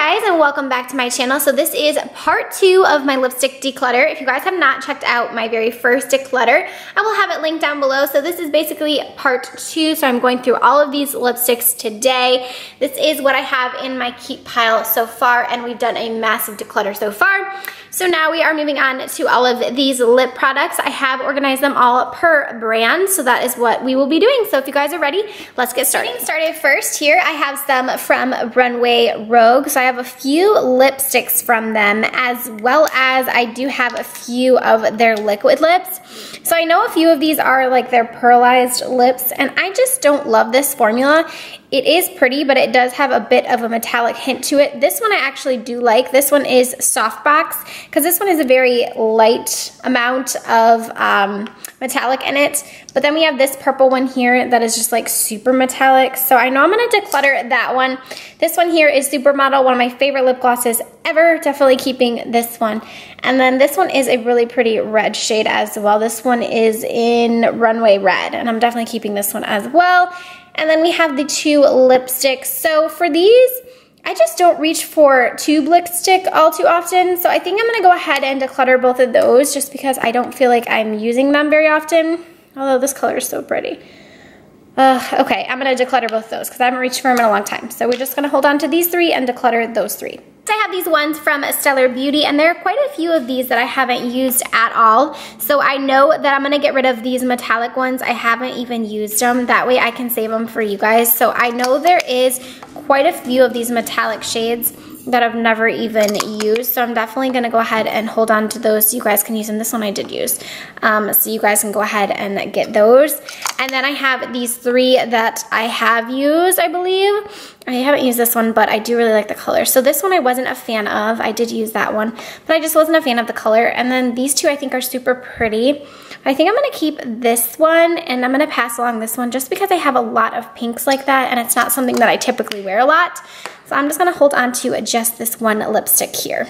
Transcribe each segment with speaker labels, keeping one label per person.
Speaker 1: Guys, and welcome back to my channel. So this is part 2 of my lipstick declutter. If you guys have not checked out my very first declutter, I will have it linked down below. So this is basically part 2. So I'm going through all of these lipsticks today. This is what I have in my keep pile so far, and we've done a massive declutter so far. So now we are moving on to all of these lip products. I have organized them all per brand, so that is what we will be doing. So if you guys are ready, let's get started. Getting started first here, I have some from Runway Rogue. So I have a few lipsticks from them, as well as I do have a few of their liquid lips. So I know a few of these are like their pearlized lips, and I just don't love this formula. It is pretty, but it does have a bit of a metallic hint to it. This one I actually do like. This one is Softbox, because this one is a very light amount of metallic in it. But then we have this purple one here that is just like super metallic. So I know I'm gonna declutter that one. This one here is Supermodel, one of my favorite lip glosses ever. Definitely keeping this one. And then this one is a really pretty red shade as well. This one is in Runway Red, and I'm definitely keeping this one as well. And then we have the two lipsticks. So for these, I just don't reach for tube lipstick all too often. So I think I'm gonna go ahead and declutter both of those just because I don't feel like I'm using them very often. Although this color is so pretty. Okay, I'm gonna declutter both those because I haven't reached for them in a long time. So we're just gonna hold on to these three and declutter those three. I have these ones from Stellar Beauty, and there are quite a few of these that I haven't used at all. So I know that I'm gonna get rid of these metallic ones. I haven't even used them. That way I can save them for you guys. So I know there is quite a few of these metallic shades that I've never even used. So I'm definitely gonna go ahead and hold on to those so you guys can use them. This one I did use. So you guys can go ahead and get those. And then I have these three that I have used, I believe. I haven't used this one, but I do really like the color. So this one I wasn't a fan of. I did use that one, but I just wasn't a fan of the color. And then these two I think are super pretty. I think I'm gonna keep this one, and I'm gonna pass along this one just because I have a lot of pinks like that, and it's not something that I typically wear a lot. So I'm just gonna hold on to just this one lipstick here.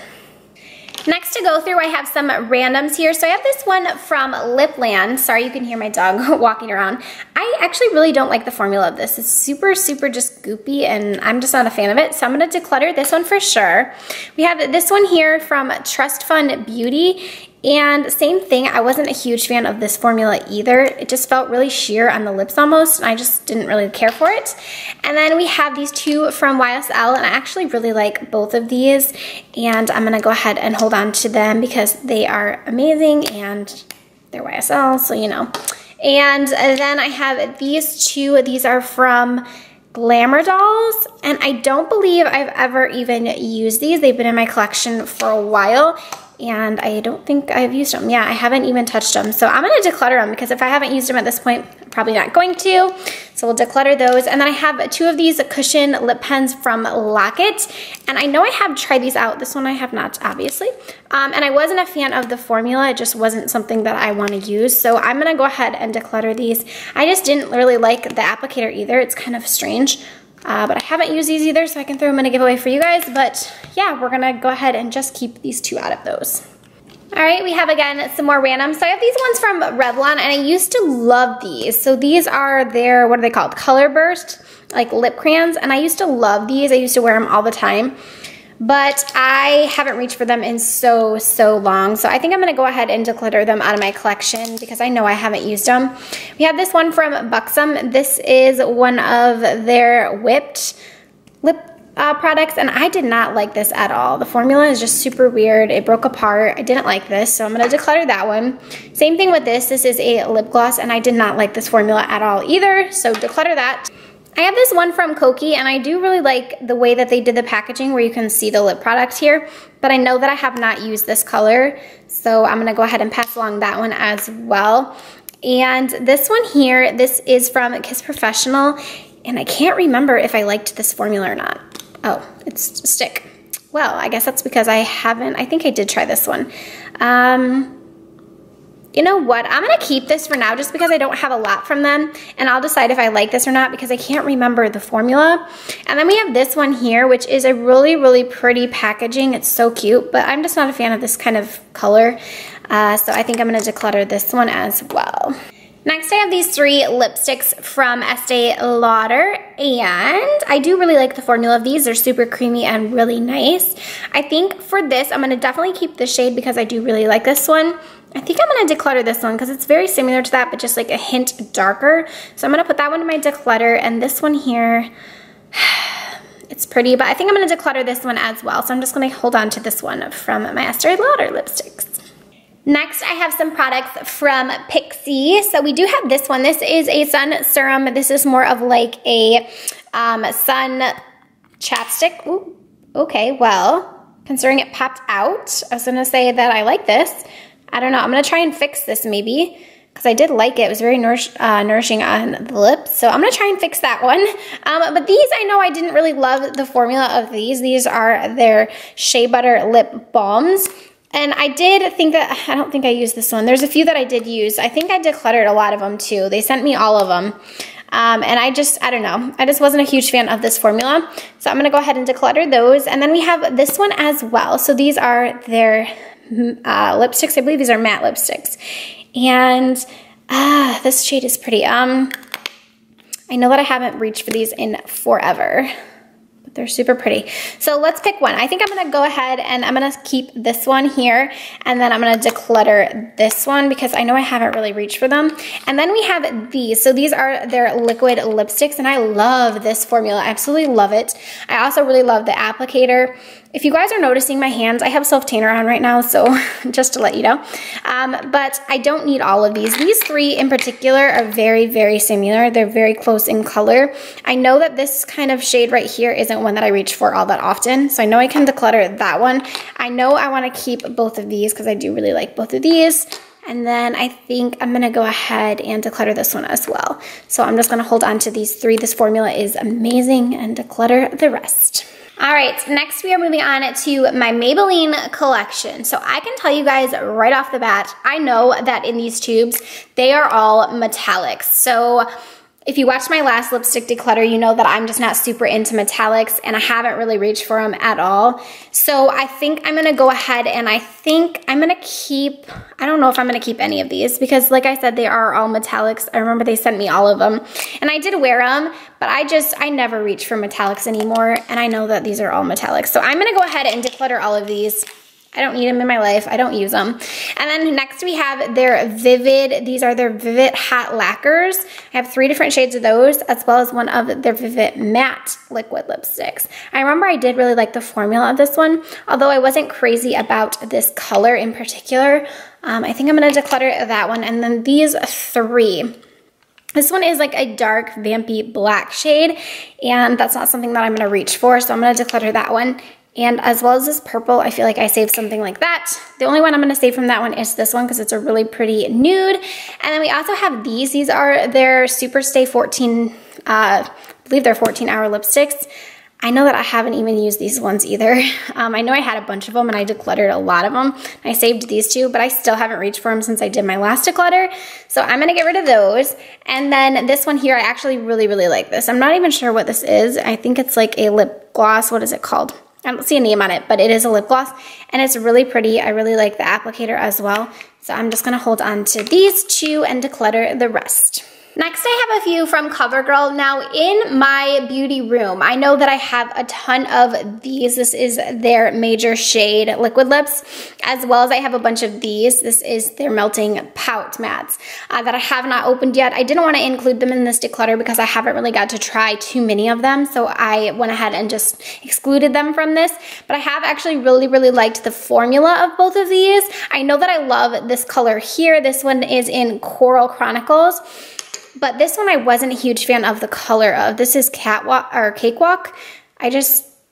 Speaker 1: Next to go through, I have some randoms here. So I have this one from Lipland. Sorry, you can hear my dog walking around. I actually really don't like the formula of this. It's super, super just goopy, and I'm just not a fan of it. So I'm gonna declutter this one for sure. We have this one here from Trust Fund Beauty. And same thing, I wasn't a huge fan of this formula either. It just felt really sheer on the lips almost, and I just didn't really care for it. And then we have these two from YSL, and I actually really like both of these. And I'm gonna go ahead and hold on to them because they are amazing and they're YSL, so you know. And then I have these two. These are from Glamour Dolls, and I don't believe I've ever even used these. They've been in my collection for a while, and I don't think I've used them. Yeah, I haven't even touched them. So I'm gonna declutter them because if I haven't used them at this point, I'm probably not going to. So we'll declutter those. And then I have two of these cushion lip pens from Locket. And I know I have tried these out. This one I have not, obviously. And I wasn't a fan of the formula. It just wasn't something that I want to use. So I'm gonna go ahead and declutter these. I just didn't really like the applicator either. It's kind of strange. But I haven't used these either, so I can throw them in a giveaway for you guys. But yeah, we're gonna go ahead and just keep these two out of those. All right, we have again some more randoms. So I have these ones from Revlon, and I used to love these. So these are their, what are they called? Color Burst, like lip crayons. And I used to love these. I used to wear them all the time. But I haven't reached for them in so long. So I think I'm gonna go ahead and declutter them out of my collection because I know I haven't used them. We have this one from Buxom. This is one of their whipped lip products, and I did not like this at all. The formula is just super weird. It broke apart. I didn't like this, so I'm gonna declutter that one. Same thing with this. This is a lip gloss, and I did not like this formula at all either, so declutter that. I have this one from Koki, and I do really like the way that they did the packaging where you can see the lip product here, but I know that I have not used this color, so I'm gonna go ahead and pass along that one as well. And this one here, this is from Kiss Professional, and I can't remember if I liked this formula or not. Oh, it's a stick. Well, I guess that's because I haven't, I think I did try this one. You know what, I'm gonna keep this for now just because I don't have a lot from them, and I'll decide if I like this or not because I can't remember the formula. And then we have this one here, which is a really pretty packaging. It's so cute, but I'm just not a fan of this kind of color. So I think I'm gonna declutter this one as well. Next, I have these 3 lipsticks from Estee Lauder, and I do really like the formula of these. They're super creamy and really nice. I think for this, I'm gonna definitely keep the shade because I do really like this one. I think I'm gonna declutter this one because it's very similar to that, but just like a hint darker. So I'm gonna put that one in my declutter, and this one here, it's pretty, but I think I'm gonna declutter this one as well. So I'm just gonna hold on to this one from my Estee Lauder lipsticks. Next, I have some products from Pixi. So we do have this one. This is a sun serum. This is more of like a sun chapstick. Ooh, okay, well, considering it popped out, I was gonna say that I like this. I don't know, I'm gonna try and fix this maybe, because I did like it. It was very nourishing on the lips. So I'm gonna try and fix that one. But these, I know I didn't really love the formula of these. These are their Shea Butter Lip Balms. And I did think that, I don't think I used this one. There's a few that I did use. I think I decluttered a lot of them too. They sent me all of them. And I don't know. I just wasn't a huge fan of this formula. So I'm gonna go ahead and declutter those. And then we have this one as well. So these are their lipsticks. I believe these are matte lipsticks. And this shade is pretty. I know that I haven't reached for these in forever. They're super pretty. So let's pick one. I think I'm gonna go ahead and I'm gonna keep this one here, and then I'm gonna declutter this one because I know I haven't really reached for them. And then we have these. So these are their liquid lipsticks, and I love this formula. I absolutely love it. I also really love the applicator. If you guys are noticing my hands, I have self-tanner on right now, so just to let you know. But I don't need all of these. These 3 in particular are very, very similar. They're very close in color. I know that this kind of shade right here isn't one that I reach for all that often, so I know I can declutter that one. I know I wanna keep both of these because I do really like both of these. And then I think I'm gonna go ahead and declutter this one as well. So I'm just gonna hold on to these 3. This formula is amazing, and declutter the rest. All right, next we are moving on to my Maybelline Collection. So I can tell you guys right off the bat, I know that in these tubes, they are all metallics. So if you watched my last lipstick declutter, you know that I'm just not super into metallics, and I haven't really reached for them at all. So I think I'm gonna go ahead and I think I'm gonna keep, I don't know if I'm gonna keep any of these because like I said, they are all metallics. I remember they sent me all of them and I did wear them, but I never reach for metallics anymore, and I know that these are all metallics. So I'm gonna go ahead and declutter all of these. I don't need them in my life. I don't use them. And then next we have their Vivid. These are their Vivid Hot Lacquers. I have 3 different shades of those, as well as one of their Vivid Matte liquid lipsticks. I remember I did really like the formula of this one, although I wasn't crazy about this color in particular. I think I'm gonna declutter that one. And then these 3. This one is like a dark, vampy black shade, and that's not something that I'm gonna reach for, so I'm gonna declutter that one. And as well as this purple, I feel like I saved something like that. The only one I'm gonna save from that one is this one because it's a really pretty nude. And then we also have these. These are their Superstay 14, I believe they're 14-hour lipsticks. I know that I haven't even used these ones either. I know I had a bunch of them and I decluttered a lot of them. I saved these 2, but I still haven't reached for them since I did my last declutter. So I'm gonna get rid of those. And then this one here, I actually really, really like this. I'm not even sure what this is. I think it's like a lip gloss. What is it called? I don't see a name on it, but it is a lip gloss and it's really pretty. I really like the applicator as well. So I'm just gonna hold on to these 2 and declutter the rest. Next, I have a few from CoverGirl. Now, in my beauty room, I know that I have a ton of these. This is their Major Shade Liquid Lips, as well as I have a bunch of these. This is their Melting Pout Mattes that I have not opened yet. I didn't want to include them in this declutter because I haven't really got to try too many of them, so I went ahead and just excluded them from this. But I have actually really, really liked the formula of both of these. I know that I love this color here. This one is in Coral Chronicles. But this one I wasn't a huge fan of the color of. This is Cakewalk.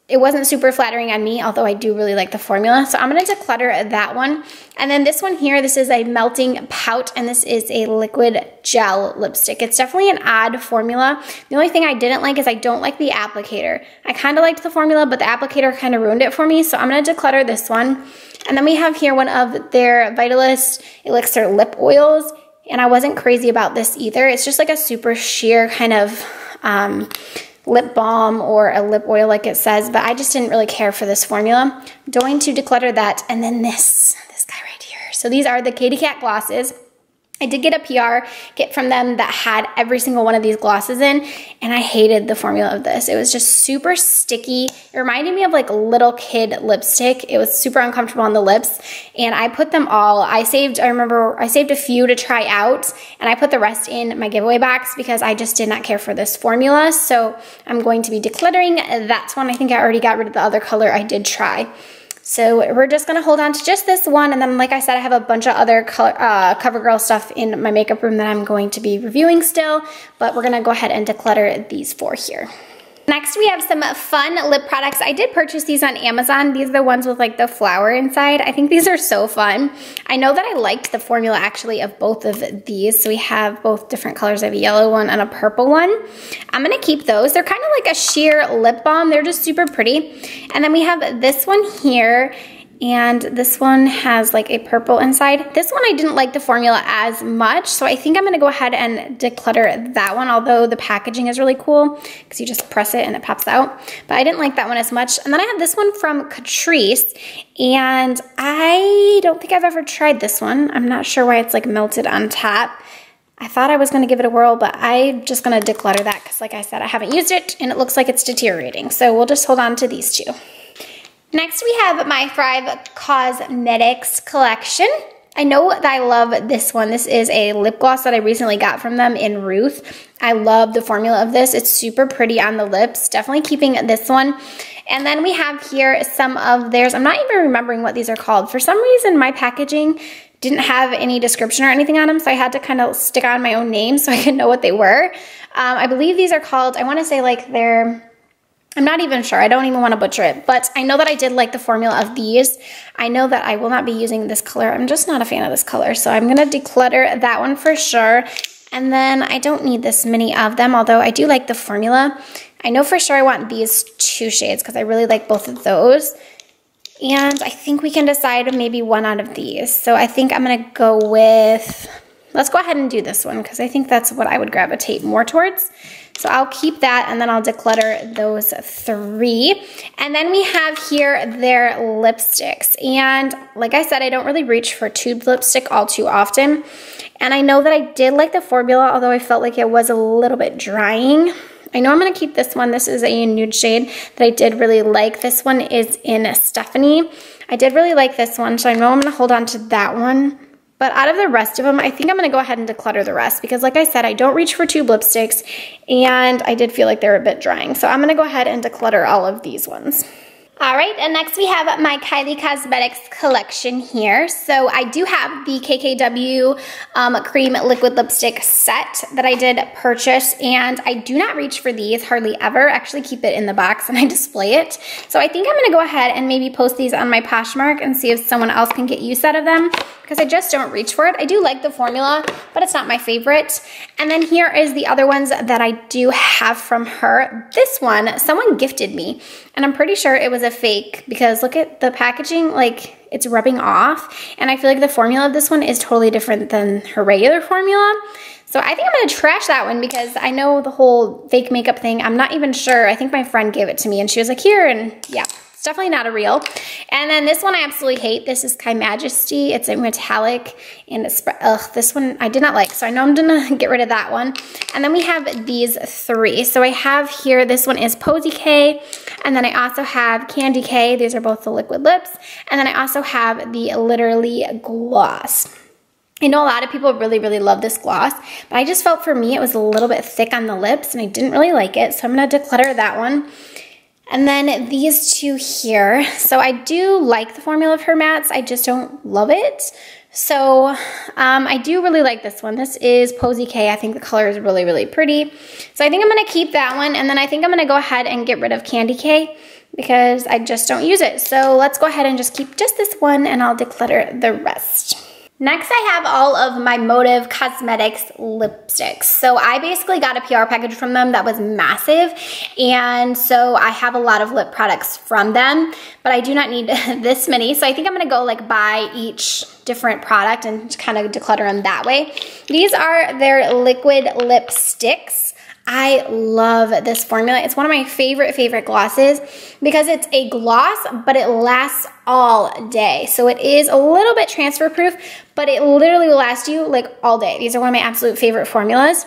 Speaker 1: It wasn't super flattering on me, although I do really like the formula. So I'm gonna declutter that one. And then this one here, this is a Melting Pout, and this is a liquid gel lipstick. It's definitely an odd formula. The only thing I didn't like is I don't like the applicator. I kind of liked the formula, but the applicator kind of ruined it for me. So I'm gonna declutter this one. And then we have here one of their Vitalist Elixir lip oils. And I wasn't crazy about this either. It's just like a super sheer kind of lip balm or a lip oil like it says, but I just didn't really care for this formula. I'm going to declutter that. And then this guy right here. So these are the Katy Kat glosses. I did get a PR kit from them that had every single one of these glosses in, and I hated the formula of this. It was just super sticky. It reminded me of like little kid lipstick. It was super uncomfortable on the lips, and I put them all. I remember I saved a few to try out, and I put the rest in my giveaway box because I just did not care for this formula. So I'm going to be decluttering that one. I think I already got rid of the other color I did try. So we're just going to hold on to just this one, and then like I said, I have a bunch of other CoverGirl stuff in my makeup room that I'm going to be reviewing still, but we're going to go ahead and declutter these 4 here. Next, we have some fun lip products. I did purchase these on Amazon. These are the ones with like the flower inside. I think these are so fun. I know that I liked the formula actually of both of these. So we have both different colors. I have a yellow one and a purple one. I'm gonna keep those. They're kind of like a sheer lip balm. They're just super pretty. And then we have this one here. And this one has like a purple inside. This one I didn't like the formula as much, so I think I'm gonna go ahead and declutter that one, although the packaging is really cool because you just press it and it pops out. But I didn't like that one as much. And then I have this one from Catrice, and I don't think I've ever tried this one. I'm not sure why it's like melted on top. I thought I was gonna give it a whirl, but I'm just gonna declutter that because like I said, I haven't used it and it looks like it's deteriorating. So we'll just hold on to these 2. Next, we have my Thrive Cosmetics collection. I know that I love this one. This is a lip gloss that I recently got from them in Ruth. I love the formula of this. It's super pretty on the lips. Definitely keeping this one. And then we have here some of theirs. I'm not even remembering what these are called. For some reason, my packaging didn't have any description or anything on them, so I had to kind of stick on my own name so I could know what they were. I believe these are called, I want to say like they're, I'm not even sure. I don't even want to butcher it, but I know that I did like the formula of these. I know that I will not be using this color. I'm just not a fan of this color, so I'm going to declutter that one for sure. And then I don't need this many of them, although I do like the formula. I know for sure I want these 2 shades because I really like both of those. And I think we can decide maybe one out of these. So I think I'm going to go with, let's go ahead and do this one because I think that's what I would gravitate more towards. So I'll keep that, and then I'll declutter those 3. And then we have here their lipsticks. And like I said, I don't really reach for tube lipstick all too often. And I know that I did like the formula, although I felt like it was a little bit drying. I know I'm going to keep this one. This is a nude shade that I did really like. This one is in Stephanie. I did really like this one, so I know I'm going to hold on to that one. But out of the rest of them, I think I'm going to go ahead and declutter the rest because like I said, I don't reach for tube lipsticks, and I did feel like they're a bit drying. So I'm going to go ahead and declutter all of these ones. All right, and next we have my Kylie Cosmetics collection here. So I do have the KKW Cream Liquid Lipstick set that I did purchase, and I do not reach for these hardly ever. I actually keep it in the box and I display it. So I think I'm gonna go ahead and maybe post these on my Poshmark and see if someone else can get use out of them because I just don't reach for it. I do like the formula, but it's not my favorite. And then here is the other ones that I do have from her. This one, someone gifted me, and I'm pretty sure it was a fake because look at the packaging, like it's rubbing off, and I feel like the formula of this one is totally different than her regular formula. So I think I'm gonna trash that one because I know the whole fake makeup thing. I'm not even sure. I think my friend gave it to me and she was like, here, and yeah, it's definitely not a real. And then this one I absolutely hate. This is Kai Majesty. It's a metallic, and it's, this one I did not like, so I know I'm gonna get rid of that one. And then we have these 3. So I have here, this one is Posy K, and then I also have Candy K. These are both the liquid lips. And then I also have the Literally Gloss. I know a lot of people really, really love this gloss, but I just felt for me it was a little bit thick on the lips and I didn't really like it, so I'm gonna declutter that one. And then these 2 here. So I do like the formula of her mattes, I just don't love it. So I do really like this one. This is Posy K. I think the color is really, really pretty. So I think I'm gonna keep that one, and then I think I'm gonna go ahead and get rid of Candy K because I just don't use it. So let's go ahead and just keep just this one, and I'll declutter the rest. Next, I have all of my Motive Cosmetics lipsticks. So I basically got a PR package from them that was massive, and so I have a lot of lip products from them, but I do not need this many. So I think I'm gonna go like buy each different product and kind of declutter them that way. These are their liquid lipsticks. I love this formula. It's one of my favorite glosses because it's a gloss, but it lasts all day. So it is a little bit transfer proof, but it literally will last you like all day. These are one of my absolute favorite formulas.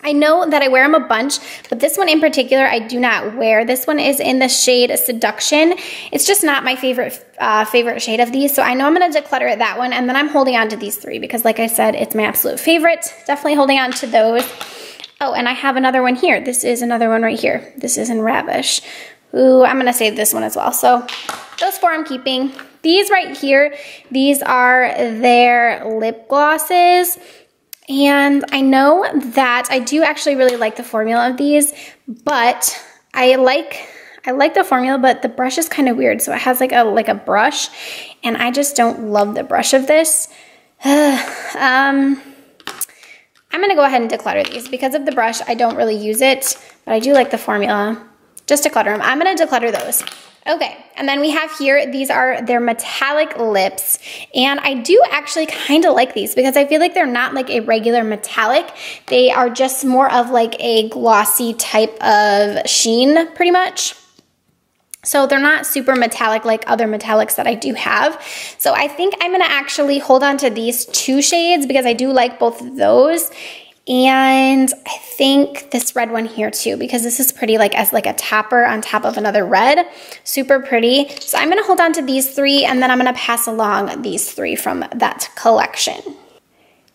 Speaker 1: I know that I wear them a bunch, but this one in particular I do not wear. This one is in the shade Seduction. It's just not my favorite shade of these, so I know I'm going to declutter that one, and then I'm holding on to these three because like I said, it's my absolute favorite. Definitely holding on to those. Oh, and I have another one here. This is another one right here. This is in Ravish. Ooh, I'm going to save this one as well. So those four I'm keeping. These right here, these are their lip glosses. And I know that I do actually really like the formula of these, but I like the formula, but the brush is kind of weird. So it has like a brush, and I just don't love the brush of this. I'm gonna go ahead and declutter these. Because of the brush, I don't really use it, but I do like the formula. Just declutter them. I'm gonna declutter those. Okay, and then we have here, these are their metallic lips, and I do actually kind of like these because I feel like they're not like a regular metallic. They are just more of like a glossy type of sheen, pretty much. So they're not super metallic like other metallics that I do have. So I think I'm gonna actually hold on to these two shades because I do like both of those. And I think this red one here too, because this is pretty like as like a topper on top of another red. Super pretty. So I'm gonna hold on to these three, and then I'm gonna pass along these three from that collection.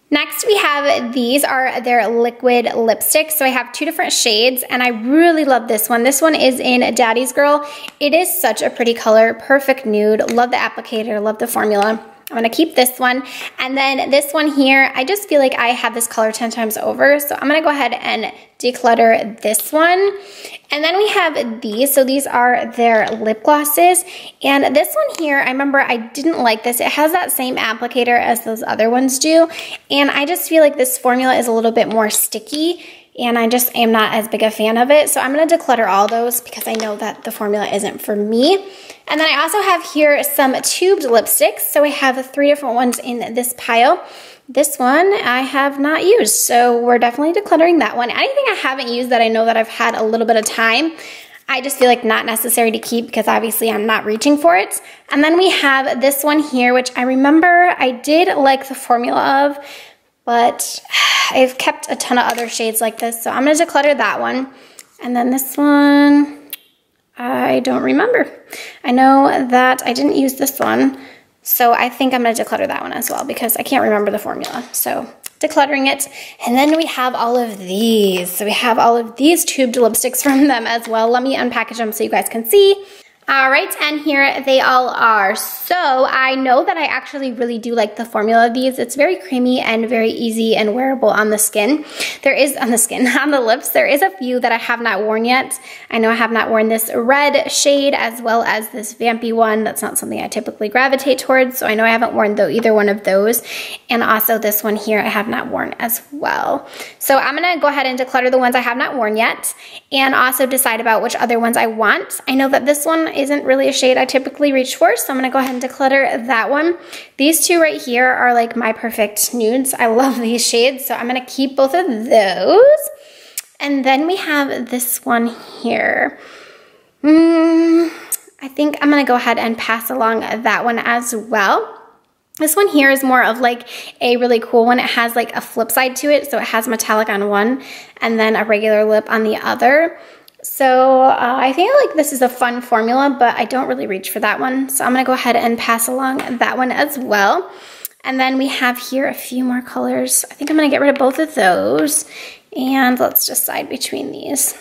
Speaker 1: Next we have, these are their liquid lipsticks. So I have two different shades, and I really love this one. This one is in Daddy's Girl. It is such a pretty color, perfect nude. Love the applicator, love the formula. I'm gonna keep this one. And then this one here, I just feel like I have this color 10 times over. So I'm gonna go ahead and declutter this one. And then we have these. So these are their lip glosses. And this one here, I remember I didn't like this. It has that same applicator as those other ones do. And I just feel like this formula is a little bit more sticky, and I just am not as big a fan of it. So I'm gonna declutter all those because I know that the formula isn't for me. And then I also have here some tubed lipsticks. So I have three different ones in this pile. This one I have not used, so we're definitely decluttering that one. Anything I haven't used that I know that I've had a little bit of time, I just feel like not necessary to keep because obviously I'm not reaching for it. And then we have this one here, which I remember I did like the formula of, but I've kept a ton of other shades like this, so I'm gonna declutter that one. And then this one, I don't remember. I know that I didn't use this one, so I think I'm gonna declutter that one as well because I can't remember the formula. So decluttering it. And then we have all of these. So we have all of these tubed lipsticks from them as well. Let me unpackage them so you guys can see. All right, and here they all are. So I know that I actually really do like the formula of these. It's very creamy and very easy and wearable on the skin. On the lips. There is a few that I have not worn yet. I know I have not worn this red shade as well as this vampy one. That's not something I typically gravitate towards, so I know I haven't worn either one of those. And also this one here I have not worn as well. So I'm gonna go ahead and declutter the ones I have not worn yet and also decide about which other ones I want. I know that this one isn't really a shade I typically reach for, so I'm gonna go ahead and declutter that one. These two right here are like my perfect nudes. I love these shades, so I'm gonna keep both of those. And then we have this one here. I think I'm gonna go ahead and pass along that one as well. This one here is more of like a really cool one. It has like a flip side to it, so it has metallic on one and then a regular lip on the other. So I think like this is a fun formula, but I don't really reach for that one. So I'm gonna go ahead and pass along that one as well. And then we have here a few more colors. I think I'm gonna get rid of both of those. And let's decide between these.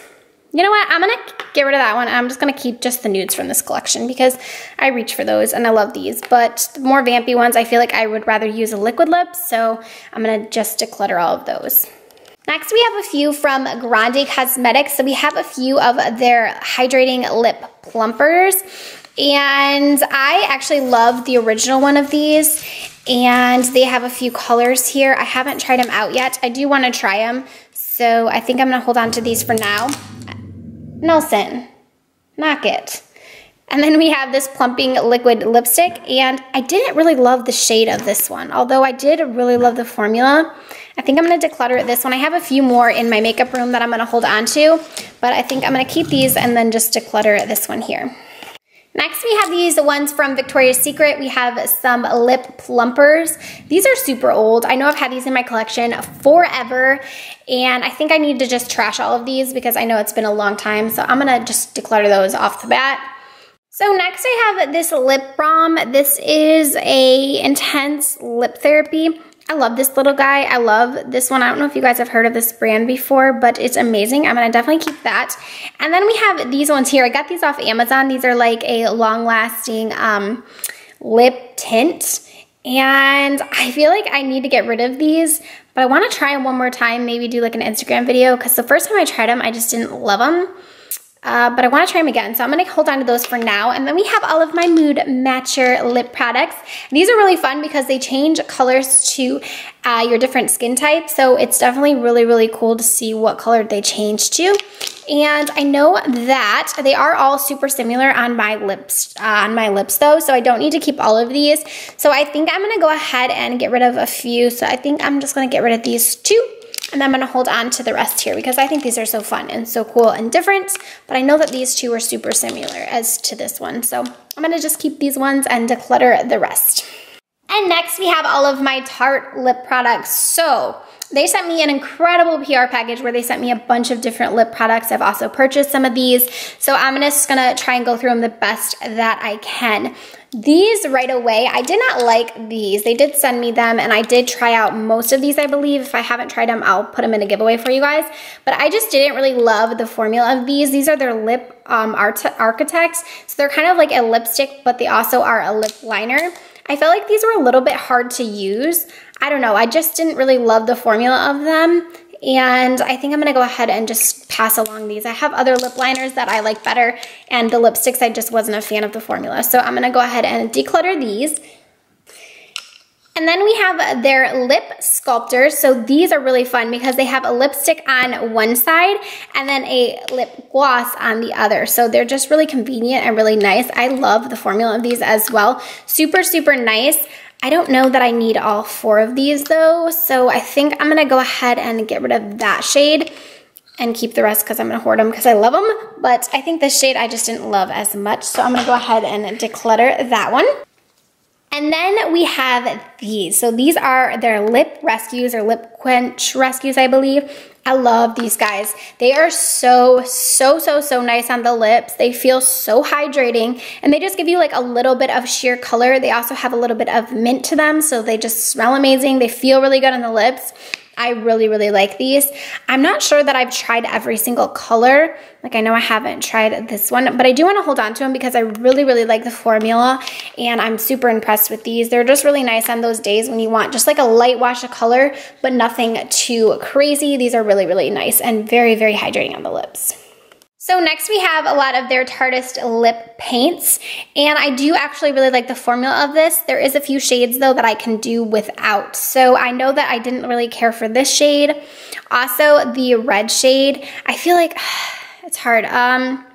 Speaker 1: You know what, I'm gonna get rid of that one. I'm just gonna keep just the nudes from this collection because I reach for those and I love these. But the more vampy ones, I feel like I would rather use a liquid lip, so I'm gonna just declutter all of those. Next, we have a few from Grande Cosmetics. So we have a few of their hydrating lip plumpers. And I actually love the original one of these. And they have a few colors here. I haven't tried them out yet. I do want to try them. So I think I'm going to hold on to these for now. Nelson, knock it. And then we have this Plumping liquid lipstick. And I didn't really love the shade of this one. Although I did really love the formula. I think I'm gonna declutter this one. I have a few more in my makeup room that I'm gonna hold on to, but I think I'm gonna keep these and then just declutter this one here. Next, we have these ones from Victoria's Secret. We have some lip plumpers. These are super old. I know I've had these in my collection forever, and I think I need to just trash all of these because I know it's been a long time, so I'm gonna just declutter those off the bat. So next I have this lip balm. This is a intense lip therapy. I love this little guy. I love this one. I don't know if you guys have heard of this brand before, but it's amazing. I'm gonna definitely keep that. And then we have these ones here. I got these off Amazon. These are like a long-lasting lip tint. And I feel like I need to get rid of these, but I wanna try them one more time, maybe do like an Instagram video, because the first time I tried them, I just didn't love them. But I want to try them again, so I'm going to hold on to those for now. And then we have all of my Mood Matcher lip products. These are really fun because they change colors to your different skin types, so it's definitely really, really cool to see what color they change to. And I know that they are all super similar on my lips though, so I don't need to keep all of these. So I think I'm going to go ahead and get rid of a few. So I think I'm just going to get rid of these two. And then I'm gonna hold on to the rest here because I think these are so fun and so cool and different, but I know that these two are super similar as to this one. So I'm gonna just keep these ones and declutter the rest. And next we have all of my Tarte lip products. So they sent me an incredible PR package where they sent me a bunch of different lip products. I've also purchased some of these. So I'm just gonna try and go through them the best that I can. These right away, I did not like these. They did send me them and I did try out most of these, I believe. If I haven't tried them, I'll put them in a giveaway for you guys. But I just didn't really love the formula of these. These are their lip architects. So they're kind of like a lipstick, but they also are a lip liner. I felt like these were a little bit hard to use. I don't know, I just didn't really love the formula of them. And I think I'm gonna go ahead and just pass along these. I have other lip liners that I like better, and the lipsticks, I just wasn't a fan of the formula. So I'm gonna go ahead and declutter these. And then we have their lip sculptors. So these are really fun because they have a lipstick on one side and then a lip gloss on the other. So they're just really convenient and really nice. I love the formula of these as well. Super, super nice. I don't know that I need all 4 of these though, so I think I'm gonna go ahead and get rid of that shade and keep the rest because I'm gonna hoard them because I love them, but I think this shade I just didn't love as much, so I'm gonna go ahead and declutter that one. And then we have these. So these are their lip rescues or lip quench rescues, I believe. I love these guys. They are so nice on the lips. They feel so hydrating and they just give you like a little bit of sheer color. They also have a little bit of mint to them, so they just smell amazing. They feel really good on the lips. I really, really like these. I'm not sure that I've tried every single color. Like I know I haven't tried this one, but I do want to hold on to them because I really, really like the formula and I'm super impressed with these. They're just really nice on those days when you want just like a light wash of color, but nothing too crazy. These are really, really nice and very, very hydrating on the lips. So next we have a lot of their Tardis Lip Paints, and I do actually really like the formula of this. There is a few shades though that I can do without. So I know that I didn't really care for this shade. Also the red shade, I feel like it's hard. I'm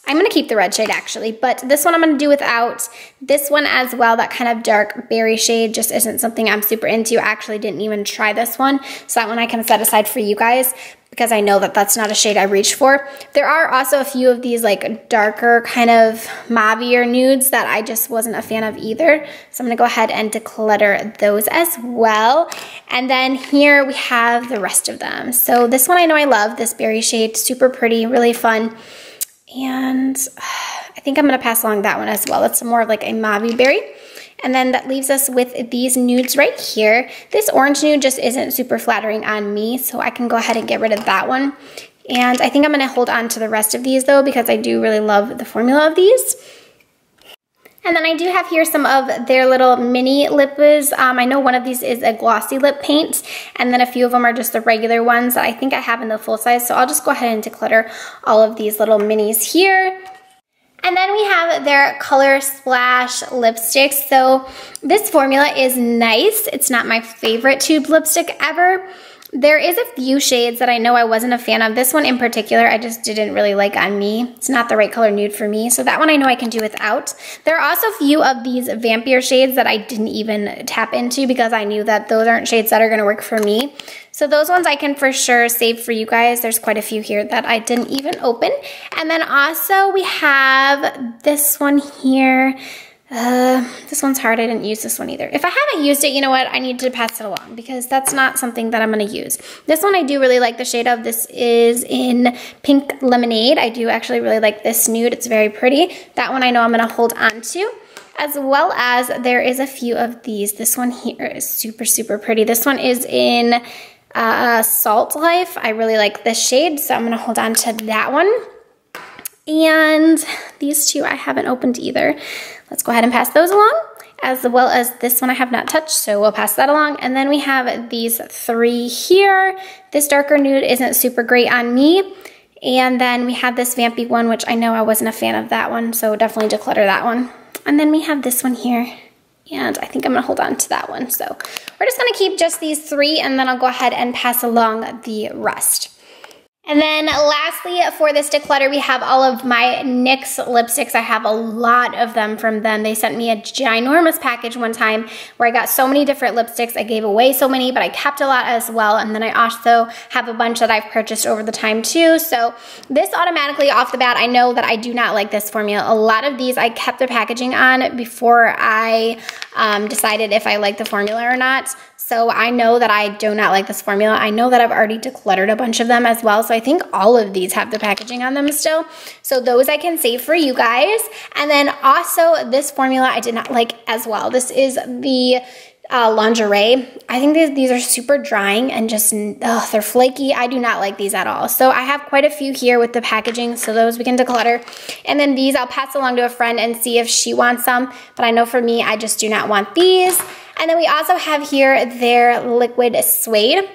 Speaker 1: gonna keep the red shade actually, but this one I'm gonna do without. This one as well, that kind of dark berry shade just isn't something I'm super into. I actually didn't even try this one, so that one I can set aside for you guys because I know that that's not a shade I reached for. There are also a few of these like darker kind of mauve-ier nudes that I just wasn't a fan of either. So I'm gonna go ahead and declutter those as well. And then here we have the rest of them. So this one I know I love, this berry shade, super pretty, really fun. And I think I'm gonna pass along that one as well. That's more of like a mauve berry. And then that leaves us with these nudes right here. This orange nude just isn't super flattering on me, so I can go ahead and get rid of that one. And I think I'm gonna hold on to the rest of these though because I do really love the formula of these. And then I do have here some of their little mini lippers. I know one of these is a glossy lip paint, and then a few of them are just the regular ones that I think I have in the full size. So I'll just go ahead and declutter all of these little minis here. And then we have their Color Splash lipsticks. So this formula is nice. It's not my favorite tube lipstick ever. There is a few shades that I know I wasn't a fan of. This one in particular, I just didn't really like on me. It's not the right color nude for me, so that one I know I can do without. There are also a few of these vampire shades that I didn't even tap into because I knew that those aren't shades that are gonna work for me. So those ones I can for sure save for you guys. There's quite a few here that I didn't even open. And then also we have this one here. This one's hard. I didn't use this one either. If I haven't used it, you know what? I need to pass it along because that's not something that I'm going to use. This one I do really like the shade of. This is in Pink Lemonade. I do actually really like this nude. It's very pretty. That one I know I'm going to hold on to. As well as there is a few of these. This one here is super, super pretty. This one is in Salt Life. I really like this shade, so I'm going to hold on to that one. And these two I haven't opened either. Let's go ahead and pass those along, as well as this one I have not touched, so we'll pass that along. And then we have these three here. This darker nude isn't super great on me. And then we have this vampy one, which I know I wasn't a fan of that one, so definitely declutter that one. And then we have this one here, and I think I'm gonna hold on to that one. So we're just gonna keep just these three, and then I'll go ahead and pass along the rest. And then lastly, for this declutter, we have all of my NYX lipsticks. I have a lot of them from them. They sent me a ginormous package one time where I got so many different lipsticks. I gave away so many, but I kept a lot as well. And then I also have a bunch that I've purchased over the time too. So this automatically off the bat, I know that I do not like this formula. A lot of these I kept the packaging on before I decided if I like the formula or not. So I know that I do not like this formula. I know that I've already decluttered a bunch of them as well. So I think all of these have the packaging on them still. So those I can save for you guys. And then also this formula I did not like as well. This is the Lingerie. I think these are super drying and just, they're flaky. I do not like these at all. So I have quite a few here with the packaging. So those we can declutter. And then these I'll pass along to a friend and see if she wants some. But I know for me, I just do not want these. And then we also have here their liquid suede.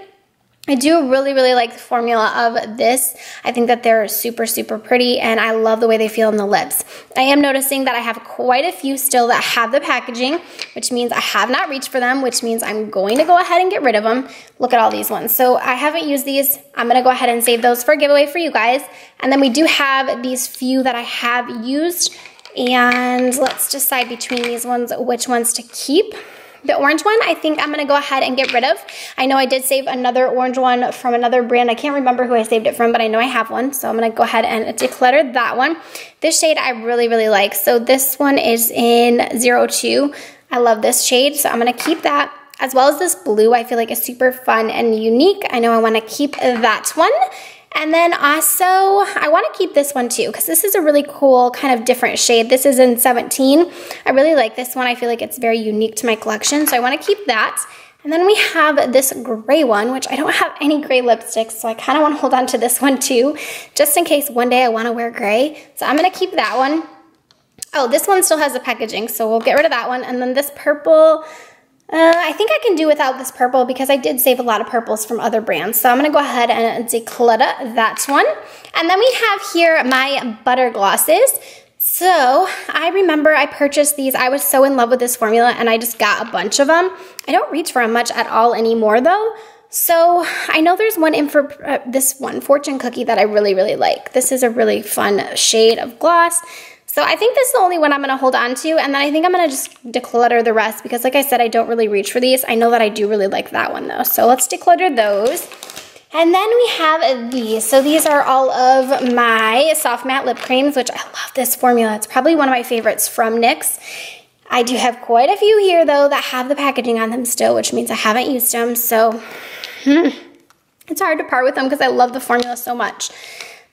Speaker 1: I do really, really like the formula of this. I think that they're super, super pretty, and I love the way they feel on the lips. I am noticing that I have quite a few still that have the packaging, which means I have not reached for them, which means I'm going to go ahead and get rid of them. Look at all these ones. So I haven't used these. I'm going to go ahead and save those for a giveaway for you guys. And then we do have these few that I have used, and let's decide between these ones which ones to keep. The orange one, I think I'm going to go ahead and get rid of. I know I did save another orange one from another brand. I can't remember who I saved it from, but I know I have one. So I'm going to go ahead and declutter that one. This shade I really, really like. So this one is in 02. I love this shade, so I'm going to keep that. As well as this blue, I feel like is super fun and unique. I know I want to keep that one. And then also, I want to keep this one too, because this is a really cool kind of different shade. This is in 17. I really like this one. I feel like it's very unique to my collection, so I want to keep that. And then we have this gray one, which I don't have any gray lipsticks, so I kind of want to hold on to this one too, just in case one day I want to wear gray. So I'm going to keep that one. Oh, this one still has the packaging, so we'll get rid of that one. And then this purple, I think I can do without this purple because I did save a lot of purples from other brands. So I'm going to go ahead and declutter that one. And then we have here my butter glosses. So I remember I purchased these. I was so in love with this formula and I just got a bunch of them. I don't reach for them much at all anymore though. So I know there's one in for this one, Fortune Cookie, that I really, really like. This is a really fun shade of gloss. So I think this is the only one I'm going to hold on to, and then I think I'm going to just declutter the rest because like I said, I don't really reach for these. I know that I do really like that one though. So let's declutter those. And then we have these. So these are all of my soft matte lip creams, which I love this formula. It's probably one of my favorites from NYX. I do have quite a few here though that have the packaging on them still, which means I haven't used them. So it's hard to part with them because I love the formula so much.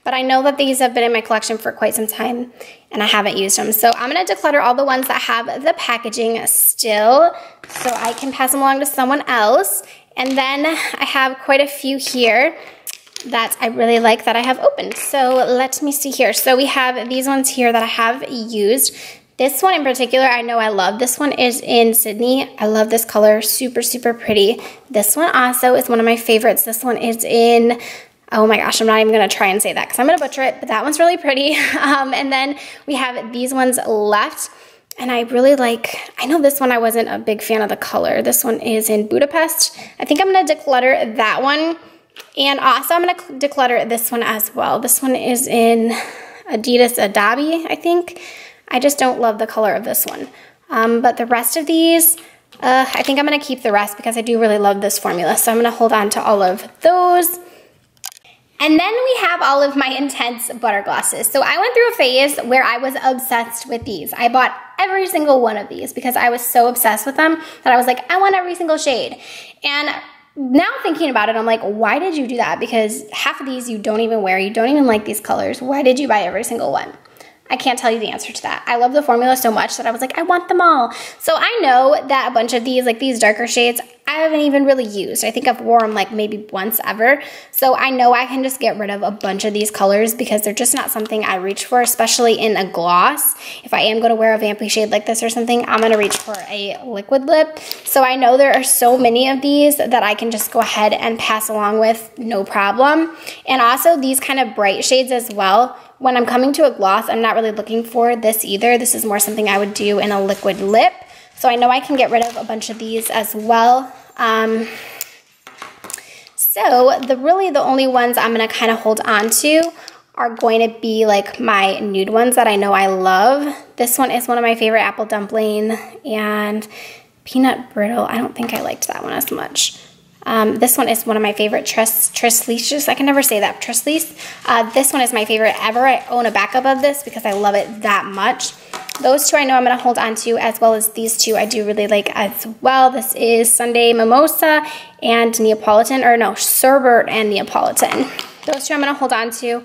Speaker 1: But I know that these have been in my collection for quite some time and I haven't used them. So I'm going to declutter all the ones that have the packaging still so I can pass them along to someone else. And then I have quite a few here that I really like that I have opened. So let me see here. So we have these ones here that I have used. This one in particular, I know I love. This one is in Sydney. I love this color, super, super pretty. This one also is one of my favorites. This one is in... oh my gosh, I'm not even going to try and say that because I'm going to butcher it, but that one's really pretty. And then we have these ones left, and I really like, I know this one I wasn't a big fan of the color. This one is in Budapest. I think I'm going to declutter that one, and also I'm going to declutter this one as well. This one is in Adidas Adabi, I think. I just don't love the color of this one. But the rest of these, I think I'm gonna keep the rest because I do really love this formula. So I'm gonna hold on to all of those. And then we have all of my Intense butter glosses. So I went through a phase where I was obsessed with these. I bought every single one of these because I was so obsessed with them that I was like, I want every single shade. And now thinking about it, I'm like, why did you do that? Because half of these you don't even wear. You don't even like these colors. Why did you buy every single one? I can't tell you the answer to that. I love the formula so much that I was like, I want them all. So I know that a bunch of these, like these darker shades, I haven't even really used. I think I've worn them like maybe once ever. So I know I can just get rid of a bunch of these colors because they're just not something I reach for, especially in a gloss. If I am going to wear a vampy shade like this or something, I'm going to reach for a liquid lip. So I know there are so many of these that I can just go ahead and pass along with no problem. And also these kind of bright shades as well. When I'm coming to a gloss, I'm not really looking for this either. This is more something I would do in a liquid lip. So I know I can get rid of a bunch of these as well. So really the only ones I'm gonna kind of hold on to are going to be like my nude ones that I know I love. This one is one of my favorite, Apple Dumpling, and Peanut Brittle. I don't think I liked that one as much. This one is one of my favorite, Tresleicious. I can never say that, Tresleece. This one is my favorite ever. I own a backup of this because I love it that much. Those two I know I'm going to hold on to, as well as these two I do really like as well. This is Sunday Mimosa and Neapolitan, or no, Sherbet and Neapolitan. Those two I'm going to hold on to.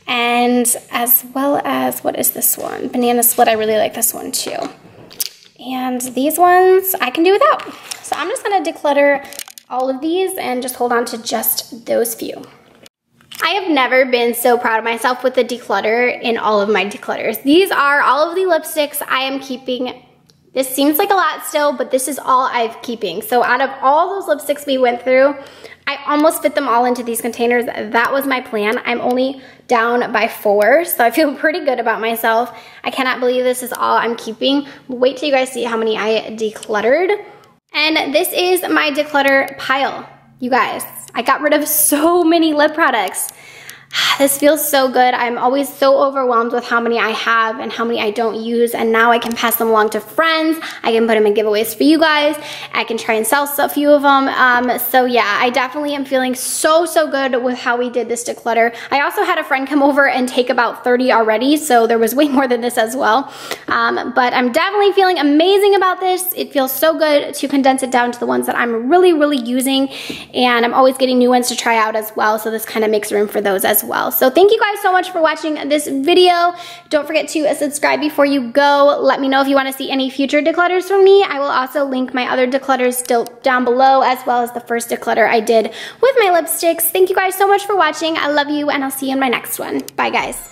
Speaker 1: And as well as, what is this one? Banana Split, I really like this one too. And these ones I can do without. So I'm just going to declutter all of these and just hold on to just those few. I have never been so proud of myself with the declutter in all of my declutters. These are all of the lipsticks I am keeping. This seems like a lot still, but this is all I'm keeping. So out of all those lipsticks we went through, I almost fit them all into these containers. That was my plan. I'm only down by 4, so I feel pretty good about myself. I cannot believe this is all I'm keeping. Wait till you guys see how many I decluttered. And this is my declutter pile. You guys, I got rid of so many lip products. This feels so good. I'm always so overwhelmed with how many I have and how many I don't use, and now I can pass them along to friends. I can put them in giveaways for you guys. I can try and sell a few of them. So yeah, I definitely am feeling so good with how we did this declutter. I also had a friend come over and take about 30 already, so there was way more than this as well. But I'm definitely feeling amazing about this. It feels so good to condense it down to the ones that I'm really using, and I'm always getting new ones to try out as well, so this kind of makes room for those as well. So thank you guys so much for watching this video. Don't forget to subscribe before you go. Let me know if you want to see any future declutters from me. I will also link my other declutters still down below, as well as the first declutter I did with my lipsticks. Thank you guys so much for watching. I love you, and I'll see you in my next one. Bye guys.